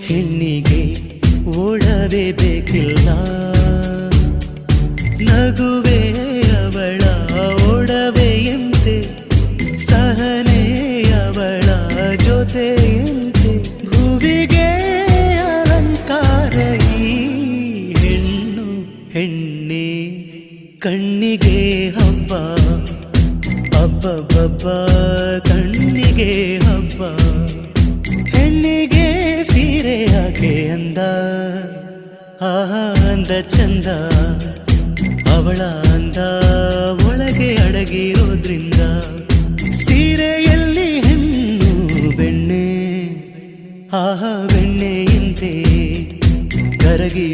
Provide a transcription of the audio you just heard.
ಹೆಣ್ಣಿಗೆ ಓಡವೇ ಬೇಕಿಲ್ಲ, ನಗುವೆ ಅವಳ ಓಡವೆಯಂತೆ, ಸಹನೆ ಅವಳ ಜೊತೆಯಂತೆ, ಭುವಿಗೆ ಅಲಂಕಾರ ಈ ಹೆಣ್ಣು. ಹೆಣ್ಣೆ ಕಣ್ಣಿಗೆ ಹಬ್ಬ, ಹಬ್ಬಬ್ಬ ಕಣ್ಣಿಗೆ ಹಬ್ಬ. ಹೆಣ್ಣಿಗೆ ಸೀರೆ ಯಾಕೆ ಅಂದ, ಆಹಾ ಅಂದ ಚಂದ, ಅವಳ ಅಂದ ಒಳಗೆ ಅಡಗಿರೋದ್ರಿಂದ. ಸೀರೆಯಲ್ಲಿ ಹೆಣ್ಣು ಬೆಣ್ಣೆ, ಆಹಾ ಬೆಣ್ಣೆಯಂತೆ ಕರಗಿ